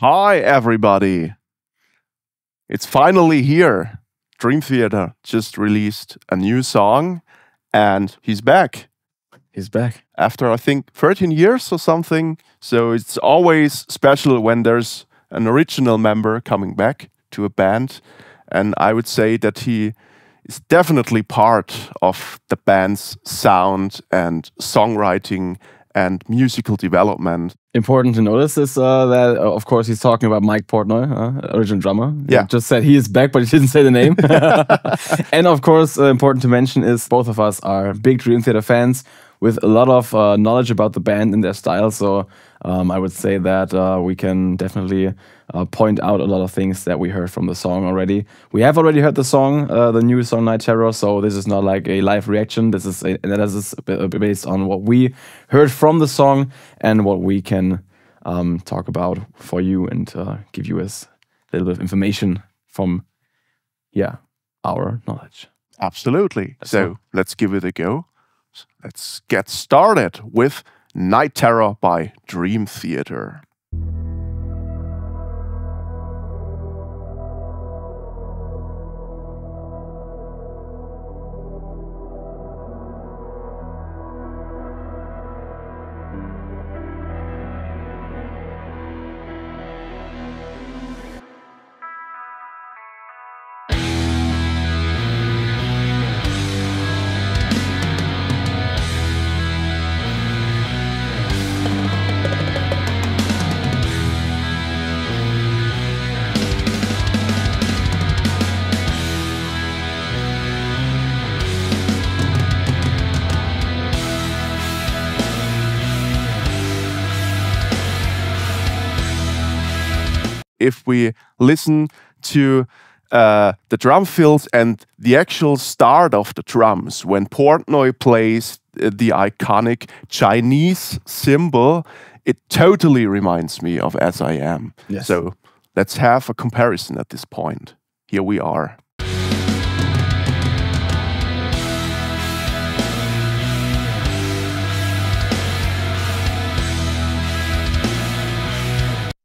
Hi, everybody. It's finally here. Dream Theater just released a new song, and he's back. He's back. After, I think, 13 years or something. So it's always special when there's an original member coming back to a band. And I would say that he is definitely part of the band's sound and songwriting and musical development. Important to notice is that, of course, he's talking about Mike Portnoy, original drummer. Yeah. He just said he is back, but he didn't say the name. And of course, important to mention is both of us are big Dream Theater fans with a lot of knowledge about the band and their style. So I would say that we can definitely point out a lot of things that we heard from the song already. We have already heard the song, the new song Night Terror, so this is not like a live reaction. This is based on what we heard from the song and what we can talk about for you and give you as a little bit of information from, our knowledge. Absolutely. So let's give it a go. Let's get started with Night Terror by Dream Theater. If we listen to the drum fills and the actual start of the drums, when Portnoy plays the iconic Chinese cymbal, it totally reminds me of As I Am. Yes. So let's have a comparison at this point. Here we are.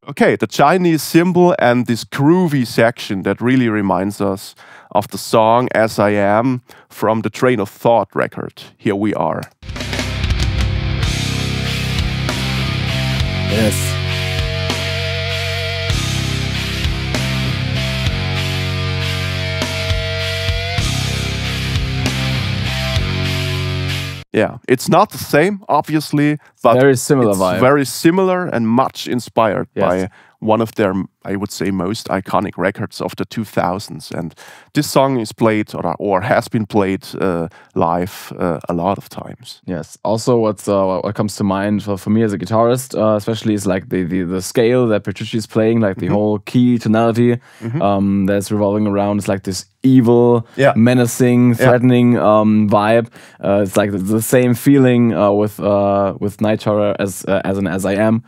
Okay, the Chinese cymbal and this groovy section that really reminds us of the song As I Am from the Train of Thought record. Here we are. Yes. Yeah, it's not the same, obviously, but very similar it's vibe. Very similar and much inspired Yes. by one of their, I would say, most iconic records of the 2000s. And this song is played or has been played live a lot of times. Yes. Also, what comes to mind for me as a guitarist, especially, is like the scale that Petrucci is playing, like the whole key tonality that's revolving around. It's like this evil, menacing, threatening vibe. It's like the same feeling with Night Terror as I Am.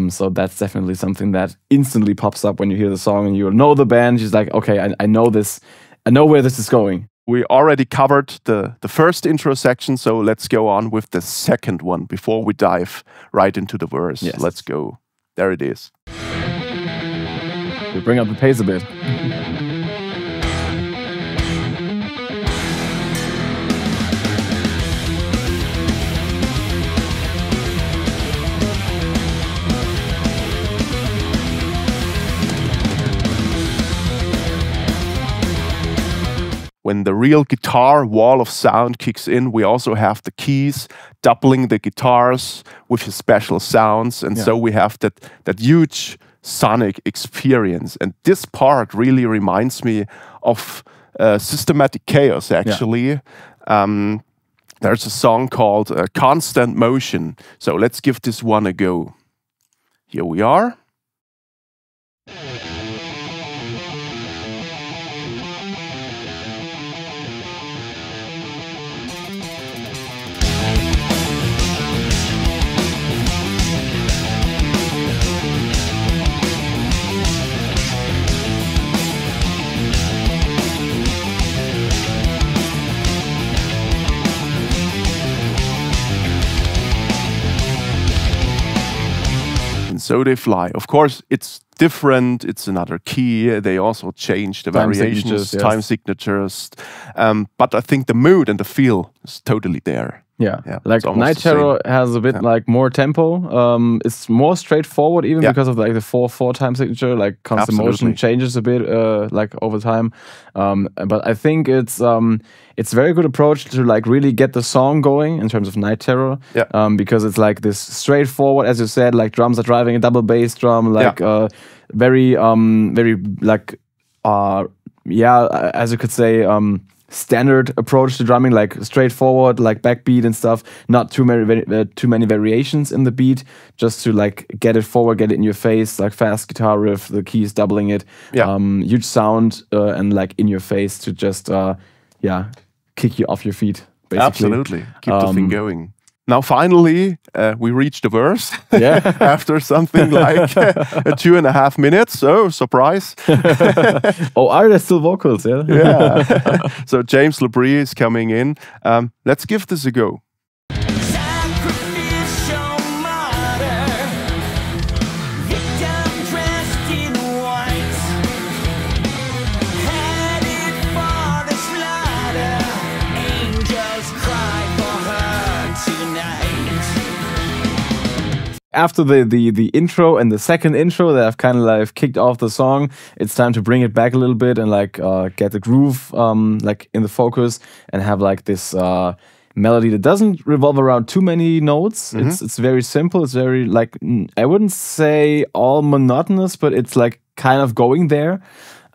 So that's definitely something that instantly pops up when you hear the song and you know the band. She's like, okay, I know this. I know where this is going. We already covered the first intro section, so let's go on with the second one before we dive right into the verse. Yes. Let's go. There it is. We bring up the pace a bit. When the real guitar wall of sound kicks in, we also have the keys doubling the guitars with his special sounds. And so we have that huge sonic experience. And this part really reminds me of Systematic Chaos, actually. Yeah. There's a song called Constant Motion. So let's give this one a go. Here we are. so they fly. Of course, it's different. It's another key. They also change the variations, time signatures. But I think the mood and the feel is totally there. Yeah. Like Night Terror has a bit like more tempo. It's more straightforward even because of like the 4/4 time signature. Like constant motion changes a bit like over time. But I think it's a very good approach to like really get the song going in terms of Night Terror. Because it's like this straightforward, as you said, like drums are driving a double bass drum, like very like as you could say, standard approach to drumming, like straightforward, like backbeat and stuff. Not too many variations in the beat, just to like get it forward, get it in your face, like fast guitar riff, the keys doubling it, huge sound and like in your face to just kick you off your feet. Basically. Absolutely, keep the thing going. Now, finally, we reached the verse after something like 2.5 minutes. So, surprise. Are there still vocals? Yeah. So, James LaBrie is coming in. Let's give this a go. After the intro and the second intro that have kind of like kicked off the song, it's time to bring it back a little bit and like get the groove like in the focus and have like this melody that doesn't revolve around too many notes. It's very simple. It's very like, I wouldn't say all monotonous, but it's like kind of going there.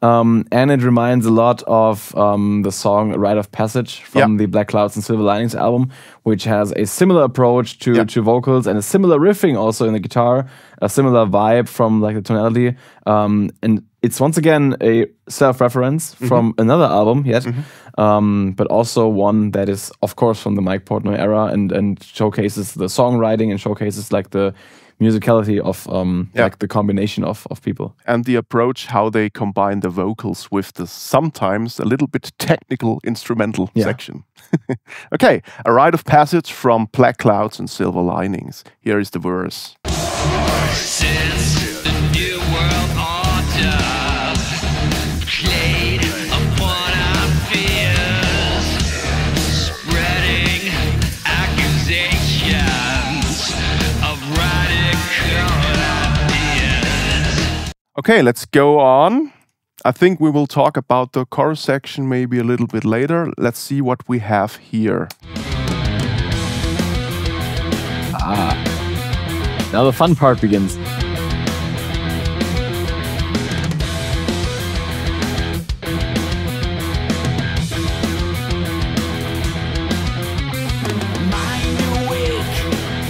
And it reminds a lot of the song Rite of Passage from the Black Clouds and Silver Linings album, which has a similar approach to vocals and a similar riffing also in the guitar, a similar vibe from like the tonality. And it's once again a self-reference from another album but also one that is, of course, from the Mike Portnoy era and showcases the songwriting and showcases like the musicality of like the combination of people. And the approach, how they combine the vocals with the sometimes a little bit technical instrumental section. Okay, a rite of passage from Black Clouds and Silver Linings. Here is the verse. Since the new world order played upon our fears, spreading accusations of radical ideas. Okay, let's go on. I think we will talk about the chorus section maybe a little bit later. Let's see what we have here. Now the fun part begins. Mind awake,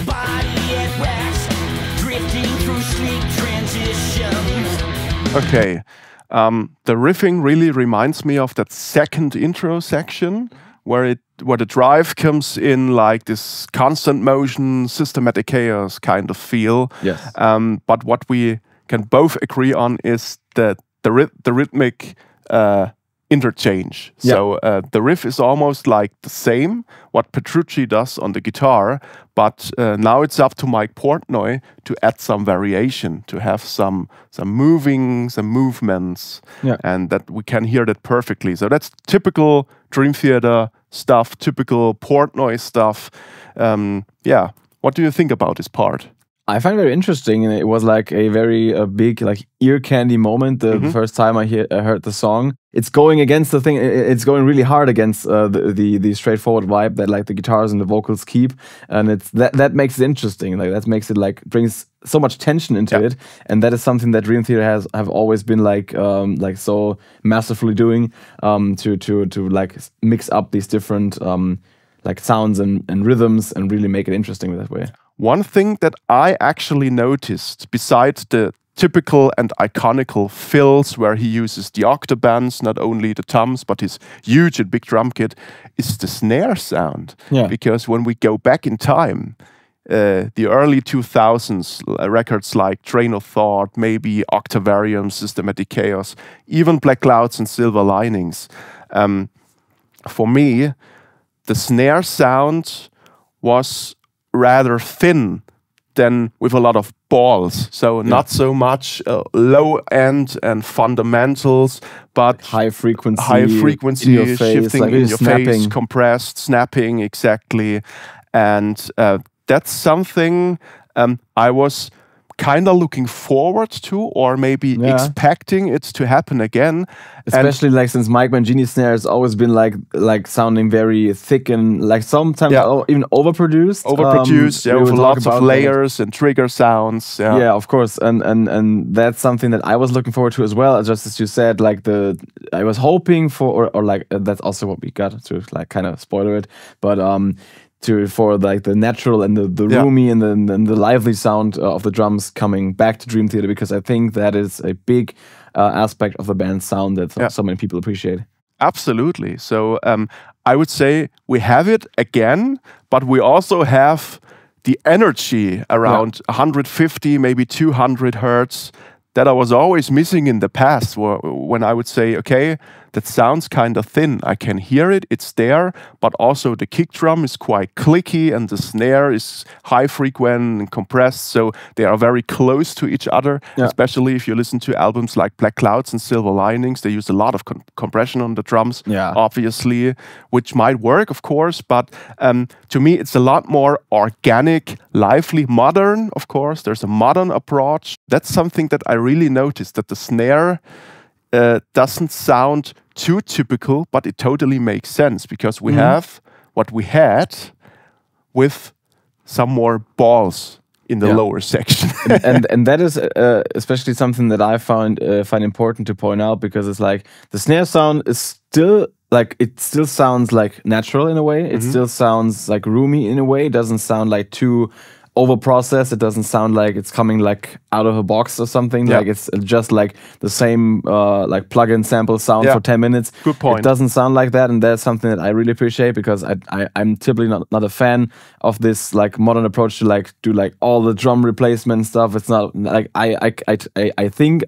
body at rest, drifting through sleep transitions. Okay, the riffing really reminds me of that second intro section where the drive comes in like this constant motion, systematic chaos kind of feel. Yes. But what we can both agree on is that the rhythmic interchange. So the riff is almost like the same, what Petrucci does on the guitar, but now it's up to Mike Portnoy to add some variation, to have some movements, and that we can hear that perfectly. So that's typical Dream Theater stuff, typical Portnoy stuff. What do you think about this part? I find it very interesting, and it was like a very big like ear candy moment the first time I heard the song. It's going against the thing. It's going really hard against the straightforward vibe that like the guitars and the vocals keep, and it's that makes it interesting. Like that makes it like brings so much tension into it, and that is something that Dream Theater have always been like so masterfully doing to like mix up these different like sounds and rhythms and really make it interesting that way. One thing that I actually noticed, besides the typical and iconical fills where he uses the octabands, not only the toms, but his huge and big drum kit, is the snare sound. Because when we go back in time, the early 2000s records like Train of Thought, maybe Octavarium, Systematic Chaos, even Black Clouds and Silver Linings, for me, the snare sound was rather thin then with a lot of balls. So not so much low end and fundamentals, but high frequency, in your face, shifting like in your snapping. face, compressed, snapping, exactly. And that's something I was kind of looking forward to, or maybe expecting it to happen again. Especially like since Mike Mangini's snare has always been like sounding very thick and like sometimes even overproduced. With lots of layers and trigger sounds. Yeah, of course, and that's something that I was looking forward to as well. Just as you said, like I was hoping for, or like that's also what we got to like kind of spoiler it, but for like the natural and the roomy and the lively sound of the drums coming back to Dream Theater, because I think that is a big aspect of the band's sound that so many people appreciate. Absolutely. So I would say we have it again, but we also have the energy around 150, maybe 200 hertz that I was always missing in the past, when I would say, okay, that sounds kind of thin. I can hear it, it's there, but also the kick drum is quite clicky and the snare is high frequent and compressed, so they are very close to each other, especially if you listen to albums like Black Clouds and Silver Linings. They use a lot of compression on the drums, obviously, which might work, of course, but to me it's a lot more organic, lively, modern, of course. There's a modern approach. That's something that I really noticed, that the snare doesn't sound too typical, but it totally makes sense, because we have what we had with some more balls in the lower section. and that is especially something that I find important to point out, because it's like the snare sound is still like, it still sounds like natural in a way. It still sounds like roomy in a way. It doesn't sound like too over-processed. It doesn't sound like it's coming like out of a box or something. Like it's just like the same like plug-in sample sound for 10 minutes. Good point. It doesn't sound like that, and that's something that I really appreciate, because I'm typically not a fan of this like modern approach to like do like all the drum replacement stuff. It's not like I think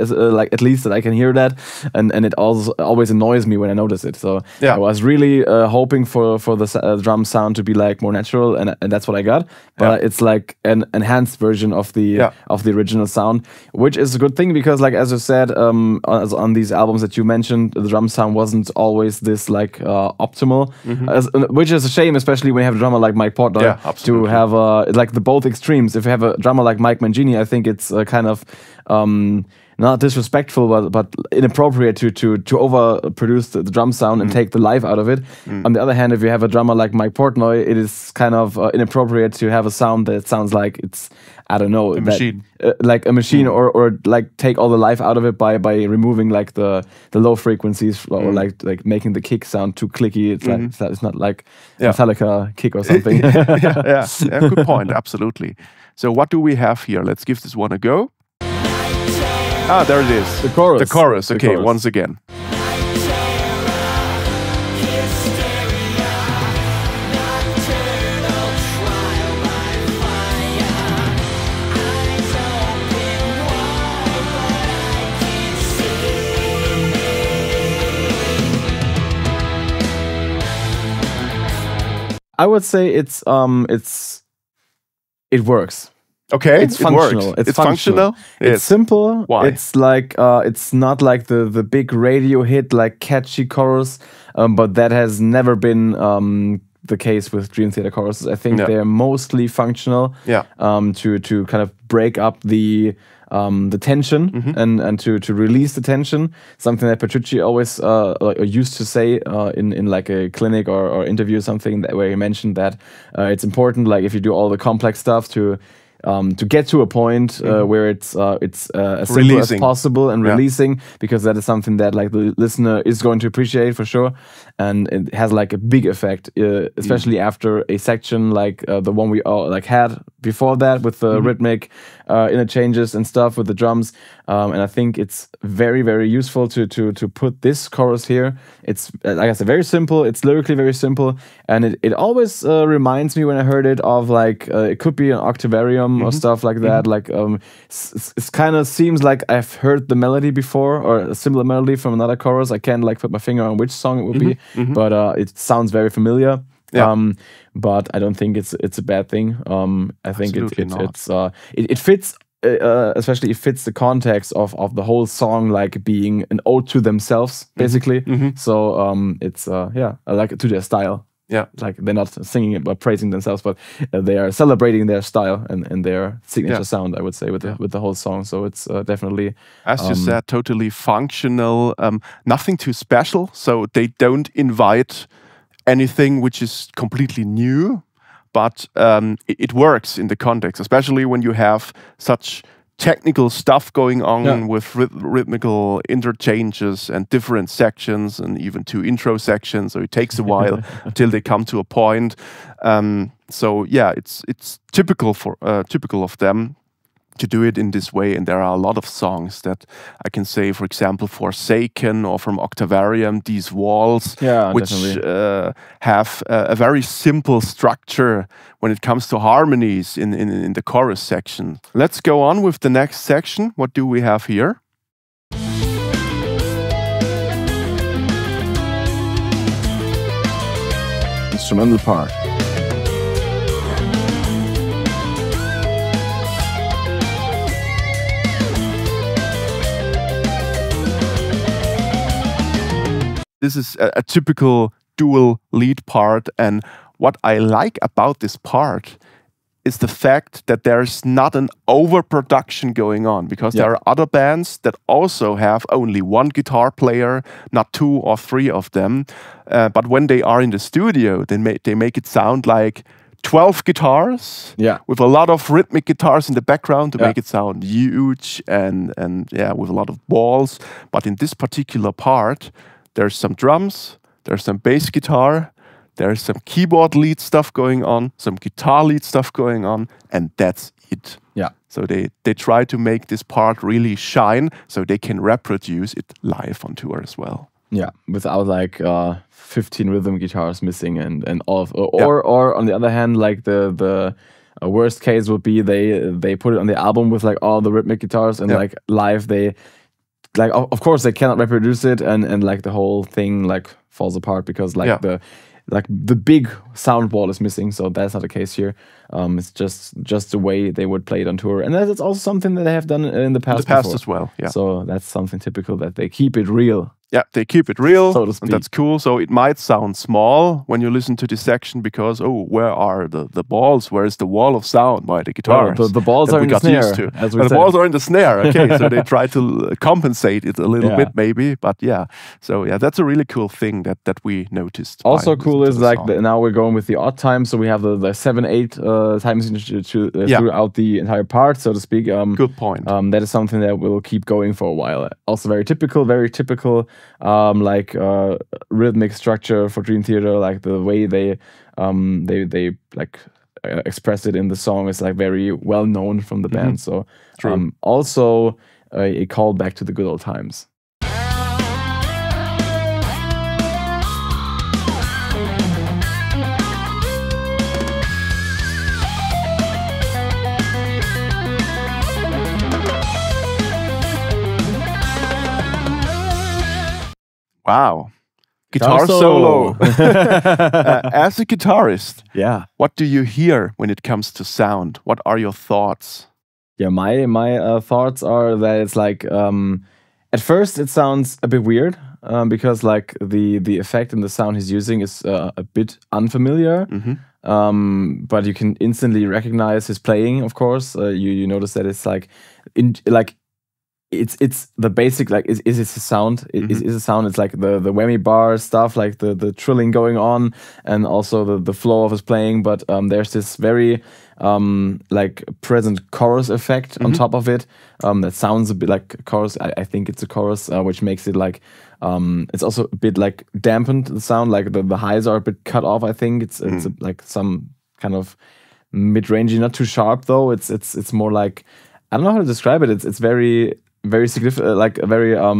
like at least that I can hear that, and it also always annoys me when I notice it. So I was really hoping for the drum sound to be like more natural, and that's what I got. But it's like an enhanced version of the original sound, which is a good thing, because like as you said, on these albums that you mentioned, the drum sound wasn't always this like optimal, which is a shame, especially when you have a drummer like Mike Portnoy to have like the both extremes. If you have a drummer like Mike Mangini, I think it's kind of not disrespectful, but inappropriate to overproduce the drum sound and take the life out of it. On the other hand, if you have a drummer like Mike Portnoy, it is kind of inappropriate to have a sound that sounds like it's, I don't know, machine. Like a machine, or like take all the life out of it by removing like the low frequencies, or like making the kick sound too clicky. It's like it's not like Metallica kick or something. Good point. Absolutely. So what do we have here? Let's give this one a go. Ah, there it is. The chorus. The chorus. Okay, the chorus. Once again. I would say it works. Okay, it's functional. It's functional. It's simple. Why? It's like it's not like the big radio hit, like catchy chorus, but that has never been the case with Dream Theater choruses. I think they're mostly functional. To kind of break up the tension and to release the tension. Something that Petrucci always used to say in like a clinic or interview or something, where he mentioned that it's important, like if you do all the complex stuff, to get to a point where it's as simple as possible and releasing, because that is something that like the listener is going to appreciate for sure, and it has like a big effect, especially after a section like the one we all like had before that, with the rhythmic interchanges and stuff with the drums, and I think it's very, very useful to put this chorus here. It's like I said, very simple. It's lyrically very simple, and it always reminds me when I heard it of like it could be an Octavarium or stuff like that. Like it kind of seems like I've heard the melody before, or a similar melody from another chorus. I can't like put my finger on which song it would be, but it sounds very familiar. Yeah. But I don't think it's a bad thing. I think Absolutely not. it fits. Especially it fits the context of the whole song, like being an ode to themselves, basically. So it's I like it to their style. Yeah. Like they're not singing it but praising themselves, but they are celebrating their style and their signature sound, I would say, with the whole song. So it's definitely, as you said, totally functional, nothing too special. So they don't invite anything which is completely new, but it works in the context, especially when you have such technical stuff going on with rhythmical interchanges and different sections and even 2 intro sections. So it takes a while until they come to a point. So yeah, it's typical of them to do it in this way. And there are a lot of songs that I can say, for example, Forsaken or from Octavarium, these walls, which have a very simple structure when it comes to harmonies in the chorus section. Let's go on with the next section. What do we have here? Instrumental part. This is a typical dual lead part, and what I like about this part is the fact that there's not an overproduction going on, because there are other bands that also have only 1 guitar player, not 2 or 3 of them. But when they are in the studio, they make it sound like 12 guitars with a lot of rhythmic guitars in the background to make it sound huge and with a lot of balls. But in this particular part, there's some drums, there's some bass guitar, there's some keyboard lead stuff going on, some guitar lead stuff going on, and that's it. Yeah. So they try to make this part really shine so they can reproduce it live on tour as well. Yeah, without like 15 rhythm guitars missing and all of, or on the other hand, like the worst case would be they put it on the album with like all the rhythmic guitars and like live they like of course they cannot reproduce it and like the whole thing like falls apart because like the big sound wall is missing. So that's not the case here. It's just the way they would play it on tour, and that's also something that they have done in the past. As well. Yeah. So that's something typical that they keep it real. Yeah, they keep it real, so to speak. And that's cool. So it might sound small when you listen to this section because, where are the balls? Where is the wall of sound by the guitars? Well, the balls are in the snare. As we the balls are in the snare. Okay, so they try to compensate it a little bit maybe, but yeah. So yeah, that's a really cool thing that we noticed. Also cool is like now we're going with the odd time, so we have the 7/8 time signature throughout the entire part, so to speak. Good point. That is something that will keep going for a while. Also very typical. Rhythmic structure for Dream Theater, like the way they like express it in the song is like very well known from the band. So also a callback to the good old times. Wow. Guitar solo. As a guitarist, what do you hear when it comes to sound? What are your thoughts? Yeah, my thoughts are that it's like at first it sounds a bit weird because like the effect and the sound he's using is a bit unfamiliar. But you can instantly recognize his playing. Of course, you notice that it's like it's the basic, like is it a sound? Is a sound? It's like the whammy bar stuff, like the trilling going on, and also the flow of his playing. But there's this very like present chorus effect on top of it that sounds a bit like a chorus. I think it's a chorus, which makes it like it's also a bit like dampened the sound. Like the highs are a bit cut off. I think it's like some kind of mid-rangey, not too sharp though. It's more like, I don't know how to describe it. It's very significant, like a very how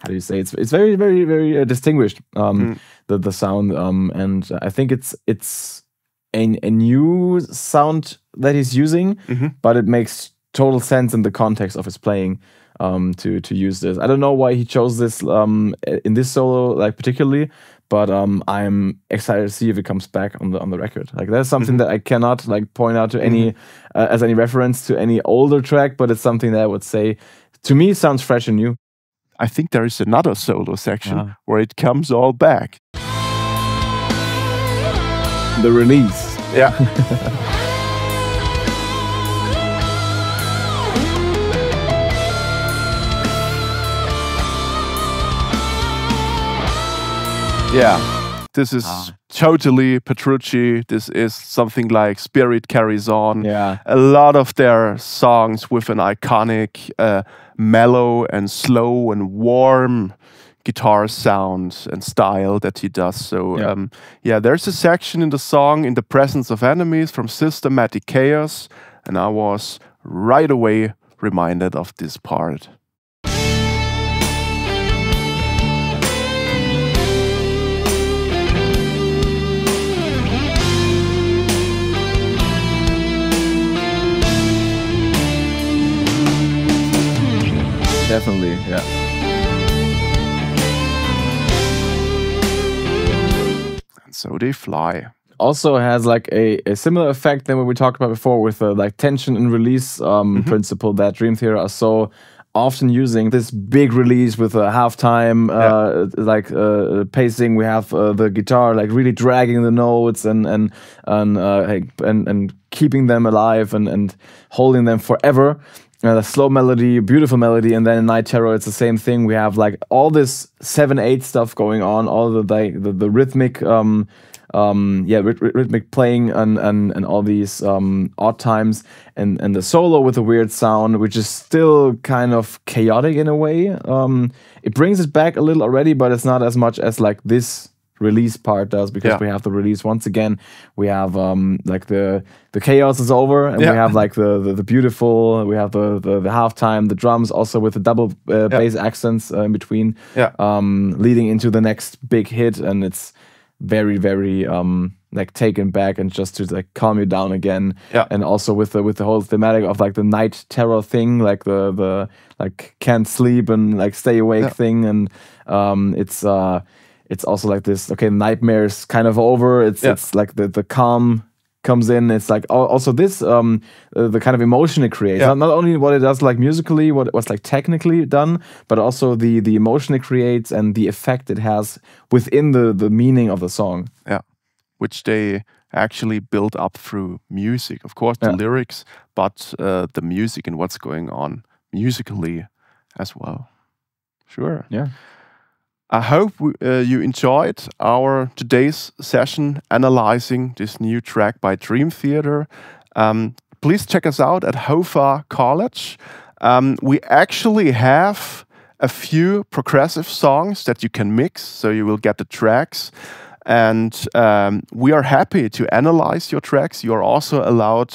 do you say? It's very distinguished. The sound, and I think it's a new sound that he's using, but it makes total sense in the context of his playing to use this. I don't know why he chose this in this solo, like particularly, but I'm excited to see if it comes back on the record. Like that's something that I cannot like point out to any as any reference to any older track, but it's something that I would say to me sounds fresh and new. I think there is another solo section where it comes all back. The release. Yeah. Yeah, this is totally Petrucci. This is something like Spirit Carries On. Yeah. A lot of their songs with an iconic, mellow and slow and warm guitar sound and style that he does. So, there's a section in the song, In the Presence of Enemies from Systematic Chaos, and I was right away reminded of this part. Definitely, yeah. And so they fly. Also has like a similar effect than what we talked about before with the like tension and release principle that Dream Theater are so often using. This big release with a halftime pacing. We have the guitar like really dragging the notes and keeping them alive and holding them forever. The slow melody, beautiful melody, and then in Night Terror it's the same thing. We have like all this 7/8 stuff going on, all the rhythmic, rhythmic playing and all these odd times, and the solo with a weird sound, which is still kind of chaotic in a way. It brings it back a little already, but it's not as much as like this release part does, because we have the release once again. We have like the chaos is over, and we have like the beautiful. We have the halftime, the drums also with the double bass accents in between, leading into the next big hit, and it's very very like taken back and just to like calm you down again. And also with the whole thematic of like the night terror thing, like the like can't sleep and like stay awake thing, and it's also like this, okay, nightmare's kind of over. It's like the calm comes in. It's like also this the kind of emotion it creates. Not only what it does like musically, what's like technically done, but also the emotion it creates and the effect it has within the meaning of the song. Yeah, which they actually build up through music. Of course, the lyrics, but the music and what's going on musically as well. Sure. Yeah. I hope you enjoyed our today's session analyzing this new track by Dream Theater. Please check us out at HOFA-College. We actually have a few progressive songs that you can mix, so you will get the tracks. And we are happy to analyze your tracks. You are also allowed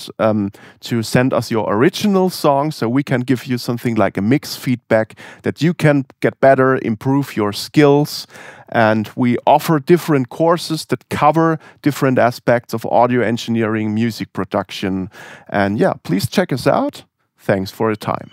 to send us your original songs, so we can give you something like a mix feedback that you can get better, improve your skills. And we offer different courses that cover different aspects of audio engineering, music production. And yeah, please check us out. Thanks for your time.